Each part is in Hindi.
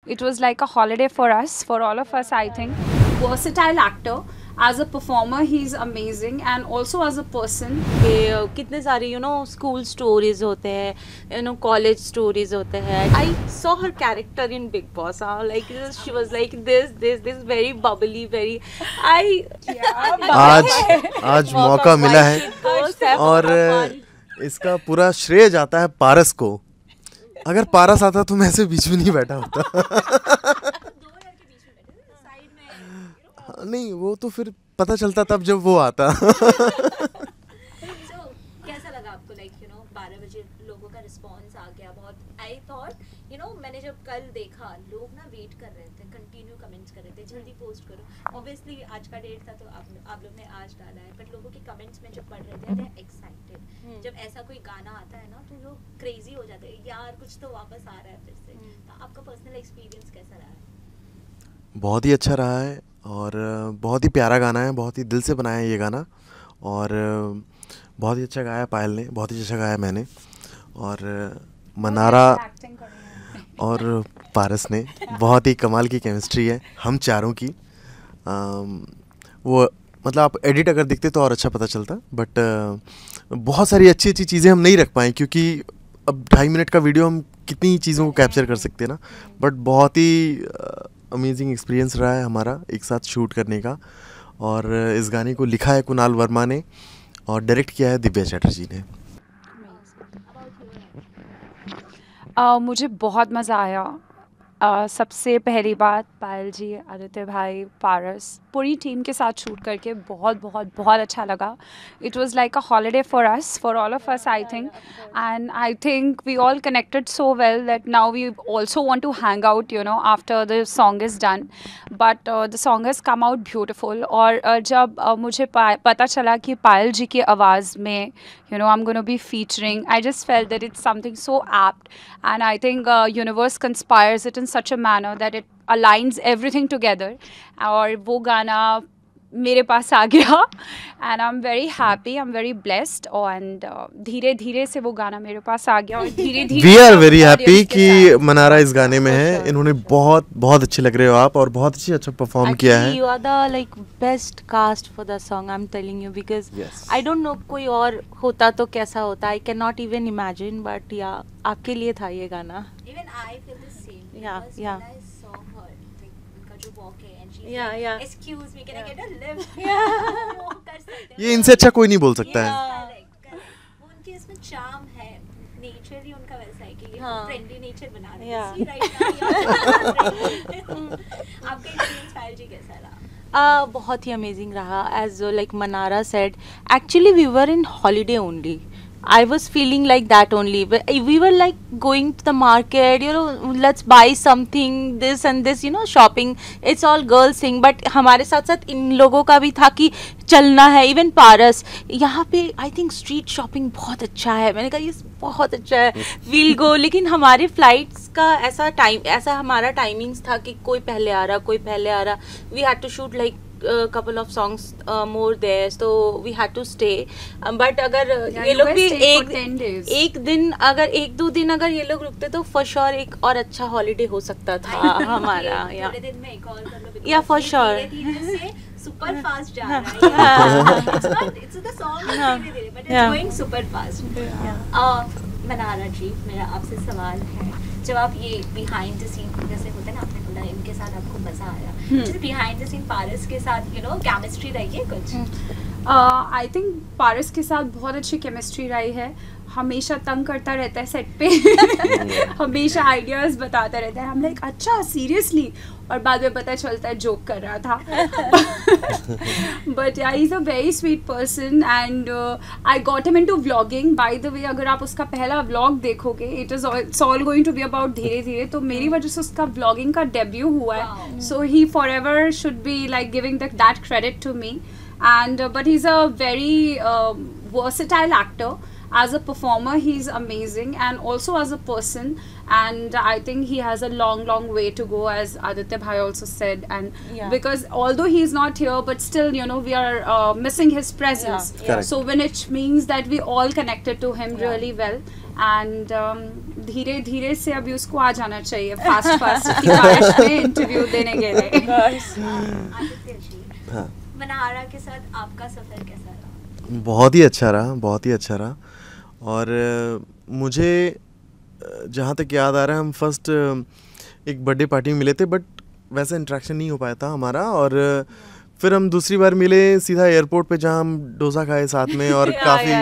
It was like a holiday for us, for all of us, I think. Versatile actor. As a performer, he's amazing, and also as a person. कितने सारे स्कूल स्टोरीज होते हैं, कॉलेज स्टोरीज होते हैं. I saw her character in big boss. Like she was like this very Babli, very I. आज मौका मिला है और इसका पूरा श्रेय जाता है पारस को. अगर पारस आता तो मैं ऐसे बीच में नहीं बैठा होता. नहीं, वो तो फिर पता चलता तब जब वो आता. So, कैसा लगा आपको? 12 बजे लोगों का रिस्पांस आ गया बहुत. आई थॉट मैंने जब कल देखा, लोग ना वेट कर रहे थे, कंटिन्यू कमेंट्स कर रहे थे, जल्दी पोस्ट करो. ऑब्वियसली आज का डेट था तो आप लोग ने आज डाला है, बट लोगों के कमेंट्स में जब पढ़ रहे थे, दे एक्साइटेड. जब ऐसा कोई गाना आता है ना तो लोग क्रेजी हो जाते हैं, यार कुछ तो वापस आ रहा है फिर से. तो आपका पर्सनल एक्सपीरियंस कैसा रहा है? बहुत ही अच्छा रहा है और बहुत ही प्यारा गाना है, बहुत ही दिल से बनाया है ये गाना. और बहुत ही अच्छा गाया पायल ने, बहुत ही अच्छा गाया मैंने, और मनारा और पारस ने. बहुत ही कमाल की केमिस्ट्री है हम चारों की. वो मतलब आप एडिट अगर दिखते तो और अच्छा पता चलता, बट बहुत सारी अच्छी अच्छी चीज़ें हम नहीं रख पाए क्योंकि अब 2.5 मिनट का वीडियो हम कितनी चीज़ों को कैप्चर कर सकते हैं ना. बट बहुत ही अमेजिंग एक्सपीरियंस रहा है हमारा एक साथ शूट करने का. और इस गाने को लिखा है कुणाल वर्मा ने और डायरेक्ट किया है दिव्या चैटर्जी ने. मुझे बहुत मज़ा आया. सबसे पहली बात, पायल जी, आदित्य भाई, पारस, पूरी टीम के साथ शूट करके बहुत बहुत बहुत अच्छा लगा. It was like a holiday for us, for all of us, I think. And I think we all connected so well that now we also want to hang out after the song is done. But the song has come out beautiful. और जब मुझे पता चला कि पायल जी की आवाज़ में I'm going to be featuring, I just felt that it's something so apt, and I think universe conspires it in such a manner that it aligns everything together. और वो गाना मेरे पास आ गया and I'm very happy, I'm very blessed. and धीरे धीरे से वो गाना मेरे पास आ गया और धीरे धीरे वी आर वेरी हैप्पी कि मनारा इस गाने में है. इन्होंने बहुत बहुत अच्छे लग रहे हो आप और बहुत अच्छा परफॉर्म किया है. You are the like best cast for the song. I am telling you because I don't know कोई और होता तो कैसा होता. I can not even imagine, but yeah आपके लिए था ये गाना. Even I feel the same. Yeah, because yeah. when I saw her, like उनका जो walk है and she's Yeah, like, yeah. excuse me, can I get a lift? वो कर सकते हैं. ये इनसे अच्छा कोई नहीं बोल सकता है. Correct, correct. वो उनके इसमें charm है. नेचर ही उनका वैसा है कि ये फ्रेंडली नेचर बना रहे हैं. See right now. आपका एक्सपीरियंस पायल जी कैसा रहा? बहुत ही अमेजिंग रहा. As like Mannara said, actually we were in holiday only. I was feeling like that only. But we were like going to the market, let's buy something, this and this, shopping. It's all girls thing. But हमारे साथ साथ इन लोगों का भी था कि चलना है. इवन पारस, यहाँ पे आई थिंक स्ट्रीट शॉपिंग बहुत अच्छा है. मैंने कहा ये बहुत अच्छा है, वील गो. लेकिन हमारे फ्लाइट्स का ऐसा हमारा टाइमिंग्स था कि कोई पहले आ रहा. We had to shoot like couple of songs more there, so we had to stay. But अगर ये लोग भी एक दिन, अगर 1-2 दिन अगर ये लोग रुकते तो for sure एक और अच्छा हॉलीडे हो सकता था हमारा. थोड़े दिन में एक और कर लो. Yeah, for sure. Super fast जा रहा है. It's the song is धीरे-धीरे, but it's going super fast. Mannara जी, मेरा आपसे सवाल है, जब आप ये बिहाइंड द सीन जैसे होता है ना, आपने बोला इनके साथ आपको मजा आया, जैसे बिहाइंड द सीन पारस के साथ केमिस्ट्री रही है कुछ? आई थिंक पारस के साथ बहुत अच्छी केमिस्ट्री रही है. हमेशा तंग करता रहता है सेट पे. हमेशा आइडियाज बताता रहता है. हम लाइक अच्छा सीरियसली, और बाद में पता चलता है जोक कर रहा था. But he is a very sweet person and I got him into vlogging. By the way, अगर आप उसका पहला व्लॉग देखोगे, it's all going to be about धीरे धीरे, तो मेरी वजह से उसका व्लॉगिंग का डेब्यू हुआ है. So he forever should be like giving that credit to me. And but he's a very versatile actor. As a performer, he's amazing, and also as a person. And I think he has a long way to go, as Aditya Bhai also said. And because although he's not here, but still, we are missing his presence. Yeah. So which means that we all connected to him really well. And धीरे धीरे से अभी उसको आ जाना चाहिए फास्ट फास्ट में इंटरव्यू देने के लिए। आदित्य जी, हाँ, मनारा के साथ आपका सफर कैसा रहा? बहुत ही अच्छा रहा, बहुत ही अच्छा रहा। और मुझे जहाँ तक याद आ रहा है, हम फर्स्ट एक बर्थडे पार्टी में मिले थे, बट वैसा इंटरेक्शन नहीं हो पाया था हमारा। और फिर हम दूसरी बार मिले सीधा एयरपोर्ट पे, जहाँ हम डोसा खाए साथ में। और काफ़ी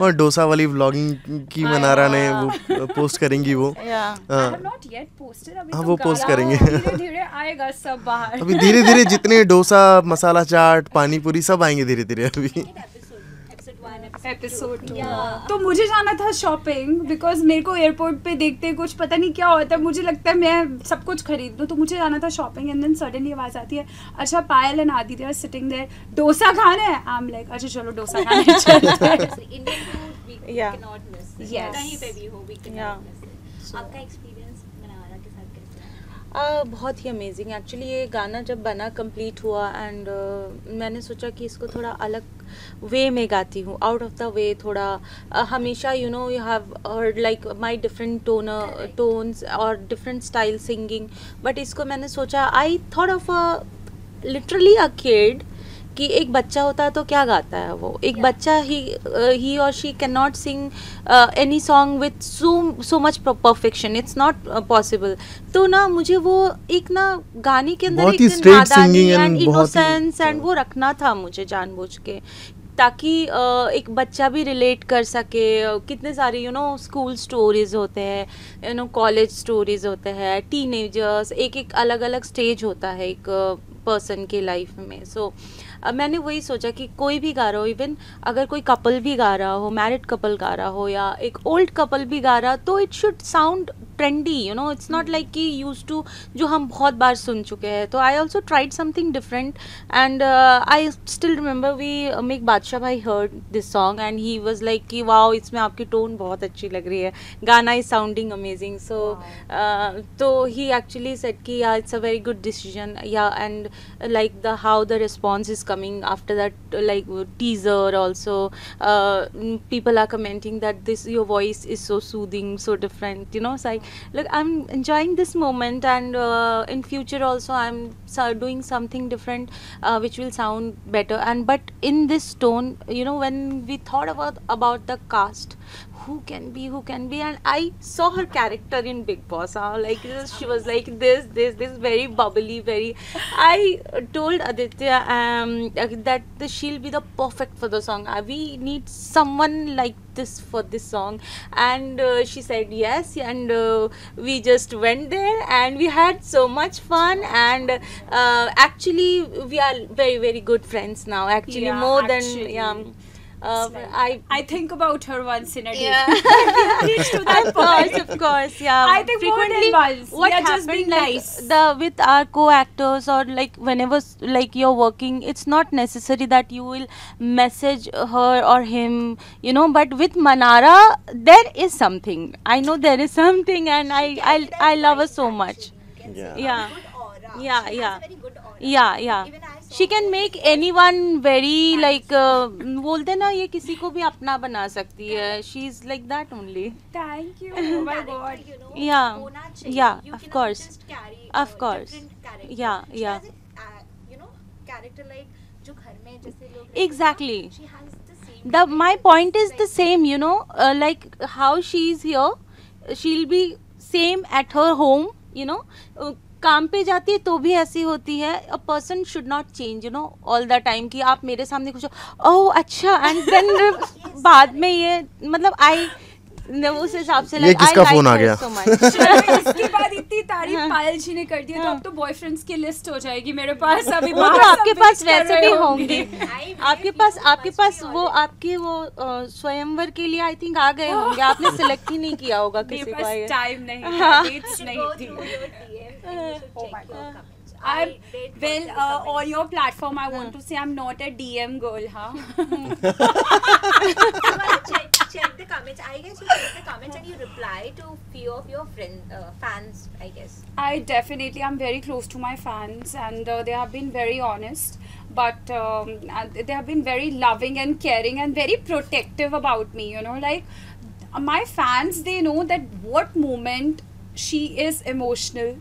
और डोसा वाली व्लॉगिंग की मनारा ने वो पोस्ट करेंगी वो। हाँ, वो पोस्ट करेंगे। धीरे धीरे आएगा सब बाहर। अभी धीरे धीरे जितने डोसा, मसाला चाट, पानी पूरी सब आएंगे धीरे धीरे अभी। एपिसोड 2। तो मुझे जाना था शॉपिंग, बिकॉज मेरे को एयरपोर्ट पे देखते कुछ पता नहीं क्या होता है, मुझे लगता है मैं सब कुछ खरीद लूँ, तो मुझे जाना था शॉपिंग। एंड देन सडनली आवाज़ आती है, अच्छा Payal and Aditya are sitting there, dosa खाना है। आई एम लाइक अच्छा चलो डोसा खाने चलते हैं। Indian food we can not miss, Yes. कहीं पे भी हो we can Yeah. Not miss. आपका एक्सपीरियंस मनारा के साथ कैसा है? बहुत ही अमेजिंग एक्चुअली। ये गाना जब बना कंप्लीट हुआ एंड मैंने सोचा कि इसको थोड़ा अलग वे में गाती हूँ, आउट ऑफ द वे थोड़ा। हमेशा you have heard like my different tones और डिफरेंट स्टाइल सिंगिंग, बट इसको मैंने सोचा, I thought of literally a kid कि एक बच्चा होता है तो क्या गाता है वो। एक बच्चा ही और she can not Singh any song with so much perfection, it's not possible. तो ना मुझे वो एक ना गाने के अंदर बहुत ही एक straight नादानी singing एंड and बहुत ही- इनोसेंस एंड वो रखना था मुझे जानबूझ के, ताकि एक बच्चा भी रिलेट कर सके। कितने सारे स्कूल स्टोरीज होते हैं, कॉलेज स्टोरीज होते हैं, टीनेजर्स, एक अलग अलग स्टेज होता है एक पर्सन के लाइफ में। सो मैंने वही सोचा कि कोई भी गा रहा हो, इवन अगर कोई कपल भी गा रहा हो, मैरिड कपल गा रहा हो या एक ओल्ड कपल भी गा रहा, तो it should sound trendy, it's not like कि यूज टू जो हम बहुत बार सुन चुके हैं। तो I also tried something different and I still remember we make Badshah भाई heard this song and he was like कि वाओ, इसमें आपकी टोन बहुत अच्छी लग रही है, गाना इज साउंडिंग अमेजिंग। सो तो ही एक्चुअली सेड कि या it's a very good decision, या and like how the response is coming after that, like teaser also, people are commenting that your voice is so soothing, so different, so look, I'm enjoying this moment and in future also I'm doing something different which will sound better. And but in this tone, when we thought about the cast, who can be, and I saw her character in Big Boss, like she was like this very bubbly, very. I told Aditya that she'll be the perfect for the song. We need someone like this for this song, and she said yes, and we just went there and we had so much fun, and actually we are very very good friends now, actually, Yeah, more actually. than I think about her once in a day. Yeah. Reach to that point. Of course, yeah. I think more than once. What We are just happened, being like, nice. with our co-actors, or like whenever like you're working, it's not necessary that you will message her or him, but with Manara there is something. I know there is something, and I love her so much. Yeah. Yeah. Good aura. Yeah, She yeah. has a very good aura. Yeah. Even I saw She can make anyone very like बोलते ना, ये किसी को भी अपना बना सकती है. She's like that only. Thank you. Oh my character, God. Yeah. होना चाहिए. Yeah, You of cannot course. just carry Of course. different character. Yeah, She yeah. has a, character like जो घर में जैसे लोग रहते हैं ना, Exactly. she has the same My character. point is Like, the same, like how she's here, she'll be same at her home, काम पे जाती है तो भी ऐसी होती है. A person should not change all the time कि आप मेरे सामने कुछ ओह अच्छा एंड देन बाद में ये मतलब आई उस हिसाब से ये किसका फोन आ गया? चलो, इसके बाद इतनी तारीफ पायल जी ने कर दी है, तो अब तो बॉयफ्रेंड्स की लिस्ट हो जाएगी मेरे पास. अभी वो बाहर तो सब आपके bitch पास कर वैसे रहे भी होंगे. होंगे. आपके पास वो आपके वो स्वयंवर के लिए आई थिंक आ गए होंगे. आपने सिलेक्ट ही नहीं किया होगा मेरे किसी पास को. टाइम नहीं था, dates you नहीं go थी. through your DM and you should Oh check my your God. comments. I'm I did go well through the on comments. your platform. I want to say I'm not a DM girl, huh? You gotta check the comments. I guess you check the comments and you reply to few of your fans, I guess. I definitely am very close to my fans, and they have been very honest, but they have been very loving and caring and very protective about me. Like my fans, they know that what moment she is emotional.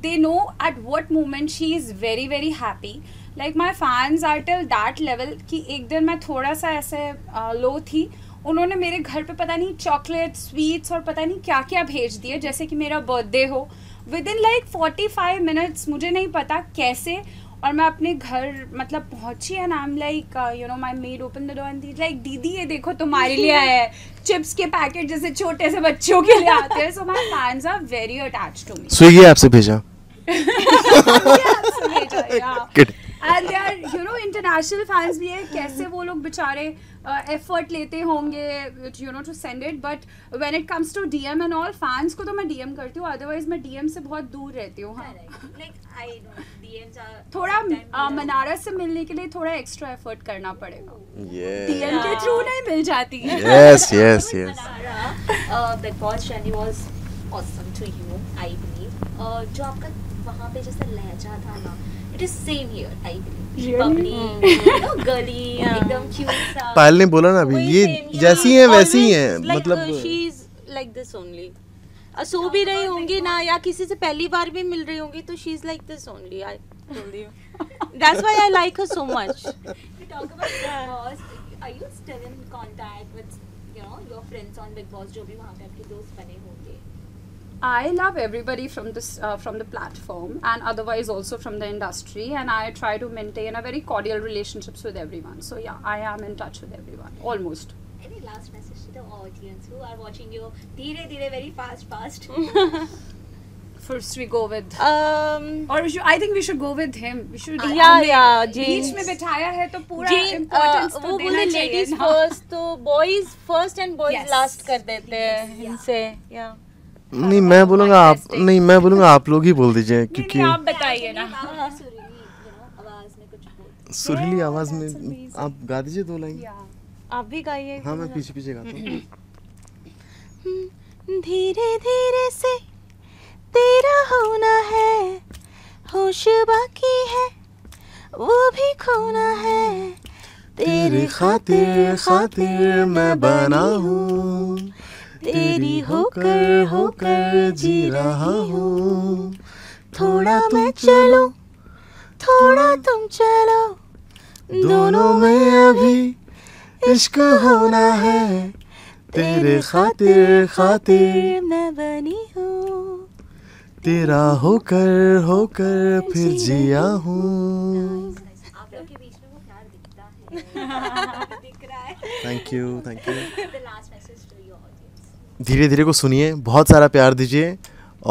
They know at what moment she is very very happy. Like my fans are till that level कि एक दिन मैं थोड़ा सा ऐसे लो थी, उन्होंने मेरे घर पे पता नहीं चॉकलेट स्वीट्स और पता नहीं क्या क्या भेज दिए, जैसे कि मेरा बर्थडे हो. विद इन लाइक 45 मिनट्स, मुझे नहीं पता कैसे, और मैं अपने घर मतलब पहुंची and I am like you know my made open the door and like दीदी ये देखो तुम्हारे लिए आया है, चिप्स के पैकेट जैसे छोटे से बच्चों के लिए आते हैं. So my fans are very attached to me. Swiggy app से भेजा. And they are you know international fans भी है. कैसे वो लोग बेचारे एफर्ट लेते होंगे you know to send it. But when it comes to DM and all, fans को तो मैं डीएम करती हूँ, अदरवाइज मैं डीएम से बहुत दूर रहती हूँ. हाँ, थोड़ा मनारा से मिलने के लिए थोड़ा एक्स्ट्रा एफर्ट करना पड़ेगा. डीएम के थ्रू नहीं मिल जाती. Yes yes yes. Bigg Boss journey was awesome to you, I believe. जो आपका वहाँ पे जैसा लहजा था ना, it is same here, I believe. Bubbly, you know, girly, एकदम क्यूट सा. पायल ने बोला ना अभी, ये जैसी हैं वैसी ही हैं, मतलब she is like this only. सो भी रही होंगी ना, या किसी से पहली बार भी मिल रही होंगी, तो she is like this only. I told you, that's why I like her so much. You talk about Big Boss. Are you still in contact with, you know, your friends on Big Boss, जो भी वहाँ पे आपके दोस्त बने होंगे? I love everybody from the platform and otherwise also from the industry, and I try to maintain a very cordial relationships with everyone. So yeah, I am in touch with everyone almost. Any last message to the audience who are watching you? धीरे धीरे, very fast. First we go with Um, or I think we should go with him. We should yeah, beach James. में बिठाया है तो पूरा James, importance तो वो देना बोले चाहिए लेडीज ना. फर्स्ट, तो boys first and boys Yes. Last कर देते हैं इनसे. या नहीं मैं बोलूँगा आप, नहीं मैं बोलूँगा आप लोग ही बोल दीजिए, नहीं, क्योंकि नहीं, आप बताइए ना. सुरीली, you know, आवाज में कुछ बोल. सुरीली Yeah, आवाज that's में amazing. आप गा दीजिए 2 लाइन. Yeah. आप भी गाइए. हाँ मैं पीछे पीछे गाता हूँ. धीरे धीरे से तेरा होना है, होश बाकी है वो भी खोना है. तेरी खातिर खातिर मैं बना हूँ, तेरी होकर होकर जी रहा हूँ. थोड़ा मैं चलूं, थोड़ा तुम चलो, दोनों में अभी इश्क होना है. तेरे खातिर खातिर मैं बनी हूँ, तेरा होकर होकर फिर जिया हूँ. आप लोग के बीच में वो प्यार दिखता है. दिख रहा है. Thank you thank you. The last message to your audience. धीरे धीरे को सुनिए, बहुत सारा प्यार दीजिए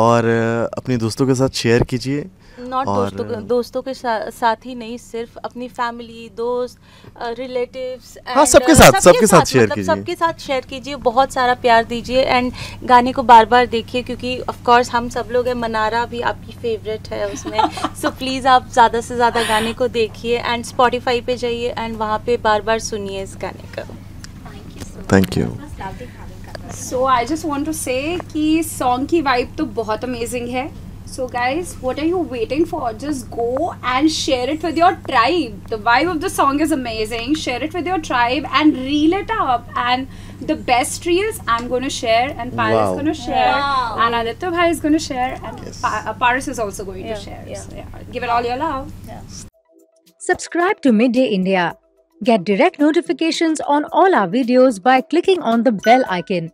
और अपने दोस्तों के साथ शेयर कीजिए. नॉट और- दोस्तों के साथ ही नहीं, सिर्फ अपनी फैमिली, दोस्त, रिलेटिव्स, हाँ, सबके साथ शेयर कीजिए. सबके साथ शेयर कीजिए, बहुत सारा प्यार दीजिए एंड गाने को बार बार देखिए, क्योंकि ऑफ कोर्स हम सब लोग हैं, मनारा भी आपकी फेवरेट है उसमें. सो प्लीज़ आप ज़्यादा से ज़्यादा गाने को देखिए एंड स्पॉटिफाई पे जाइए एंड वहाँ पे बार बार सुनिए इस गाने को. Thank you so much. Thank you. It was lovely having you. So I just want to say कि song की vibe तो बहुत amazing है. So guys, what are you waiting for? Just go and share it with your tribe. The vibe of the song is amazing. Share it with your tribe and reel it up. And the best reels I'm going to share, and Payal Wow. is going to share, Wow. and Aditya Bhai is going to share, and Yes. Paras is also going Yeah, to share. yeah. So yeah, give it all your love. Subscribe to Midday India. Get direct notifications on all our videos by clicking on the bell icon.